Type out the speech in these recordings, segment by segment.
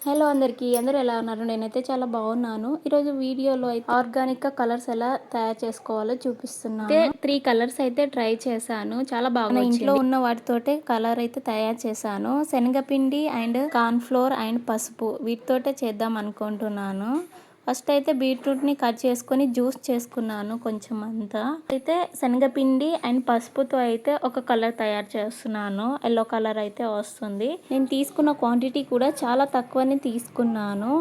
Hello అందరికీ. అందరూ ఎలా ఉన్నారు? నేనైతే చాలా బాగున్నాను. ఈరోజు వీడియోలో అయితే ఆర్గానిక్‌గా కలర్స్ ఎలా తయారు చేసుకోవాలో చూపిస్తున్నాను. 3 కలర్స్ అయితే ట్రై చేశాను. చాలా బాగా మన ఇంట్లో ఉన్న వాటితోటే కలర్ అయితే తయారు చేశాను. శనగపిండి అండ్ కార్న్ ఫ్లోర్ అండ్ పసుపు వీటితోటే చేద్దాం అనుకుంటున్నాను. ఫస్ట్ అయితే బీట్రూట్‌ని కట్ చేసుకొని జ్యూస్ చేసుకున్నాను కొంచెం అంతా. అయితే శనగపిండి అండ్ పసుపుతో అయితే ఒక కలర్ తయారు చేస్తున్నాను. యెల్లో కలర్ అయితే వస్తుంది. నేను తీసుకున్న క్వాంటిటీ కూడా చాలా తక్కువనే తీసుకున్నాను.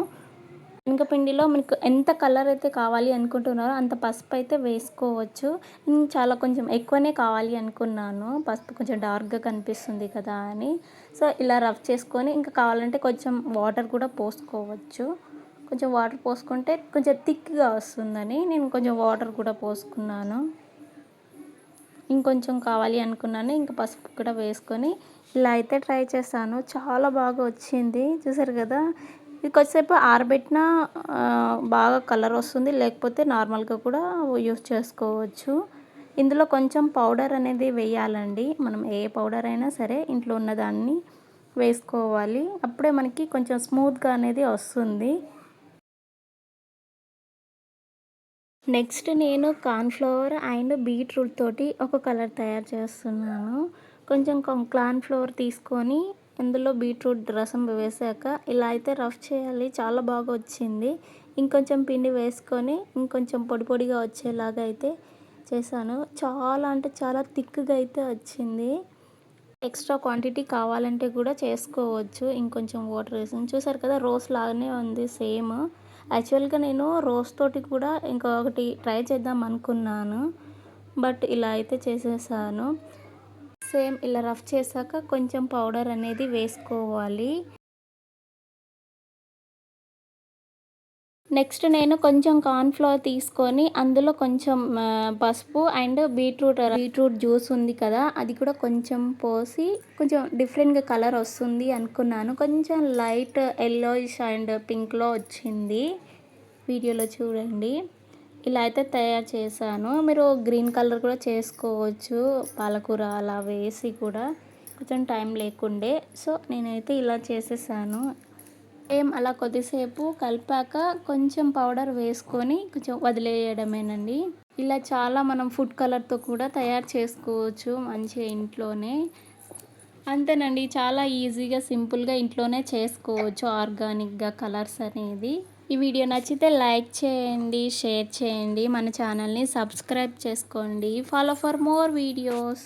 శనగపిండిలో మీకు ఎంత కలర్ అయితే కావాలి అనుకుంటున్నారో అంత పసుపు అయితే వేసుకోవచ్చు. చాలా కొంచెం ఎక్కువనే కావాలి అనుకున్నాను. పసుపు కొంచెం డార్క్‌గా కనిపిస్తుంది కదా అని. సో, ఇలా రఫ్ చేసుకొని ఇంకా కావాలంటే కొంచెం వాటర్ కూడా పోసుకోవచ్చు. కొంచెం వాటర్ పోసుకుంటే కొంచెం థిక్‌గా వస్తుందని నేను కొంచెం వాటర్ కూడా పోసుకున్నాను. ఇంకొంచెం కావాలి అనుకున్నాను. ఇంకా పసుపు కూడా వేసుకొని ఇలా అయితే ట్రై చేశాను. చాలా బాగా వచ్చింది. చూసారు కదా! ఇది కొద్దిసేపు ఆరబెట్టినా బాగా కలర్ వస్తుంది. లేకపోతే నార్మల్‌గా కూడా యూస్ చేసుకోవచ్చు. ఇందులో కొంచెం పౌడర్ అనేది వేయాలండి. మనం ఏ పౌడర్ అయినా సరే ఇంట్లో ఉన్నదాన్ని వేసుకోవాలి. అప్పుడే మనకి కొంచెం స్మూత్‌గా అనేది వస్తుంది. నెక్స్ట్ నేను కార్న్ ఫ్లోర్ అండ్ బీట్రూట్ తోటి ఒక కలర్ తయారు చేస్తున్నాను. కొంచెం కార్న్ ఫ్లోర్ తీసుకొని అందులో బీట్రూట్ రసం వేసాక ఇలా అయితే రఫ్ చేయాలి. చాలా బాగా వచ్చింది. ఇంకొంచెం పిండి వేసుకొని ఇంకొంచెం పొడి పొడిగా వచ్చేలాగా అయితే చేశాను. చాలా అంటే చాలా థిక్‌గా అయితే వచ్చింది. ఎక్స్ట్రా క్వాంటిటీ కావాలంటే కూడా చేసుకోవచ్చు. ఇంకొంచెం వాటర్ వేసి చూసారు కదా! రోస్ లాగానే ఉంది సేమ్. యాక్చువల్‌గా నేను రోస్ తోటి కూడా ఇంకొకటి ట్రై చేద్దాం అనుకున్నాను. బట్ ఇలా అయితే చేసేసాను. సేమ్ ఇలా రఫ్ చేశాక కొంచెం పౌడర్ అనేది వేసుకోవాలి. నెక్స్ట్ నేను కొంచెం కార్న్ ఫ్లోర్ తీసుకొని అందులో కొంచెం పసుపు అండ్ బీట్రూట్ జ్యూస్ ఉంది కదా! అది కూడా కొంచెం పోసి కొంచెం డిఫరెంట్‌గా కలర్ వస్తుంది అనుకున్నాను. కొంచెం లైట్ యెల్లోయిష్ అండ్ పింక్‌లో వచ్చింది. వీడియోలో చూడండి. ఇలా అయితే తయారు చేశాను. మీరు గ్రీన్ కలర్ కూడా చేసుకోవచ్చు. పాలకూర అలా వేసి కూడా కొంచెం టైం లేకుండే. సో, నేనైతే ఇలా చేసేసాను. అలా కొద్దిసేపు కలిపాక కొంచెం పౌడర్ వేసుకొని కొంచెం వదిలేయడమేనండి. ఇలా చాలా మనం ఫుడ్ కలర్‌తో కూడా తయారు చేసుకోవచ్చు మంచిగా ఇంట్లోనే. అంతేనండి. చాలా ఈజీగా, సింపుల్‌గా ఇంట్లోనే చేసుకోవచ్చు ఆర్గానిక్‌గా కలర్స్ అనేది. ఈ వీడియో నచ్చితే లైక్ చేయండి, షేర్ చేయండి. మన ఛానల్‌ని సబ్స్క్రైబ్ చేసుకోండి. Follow for more videos.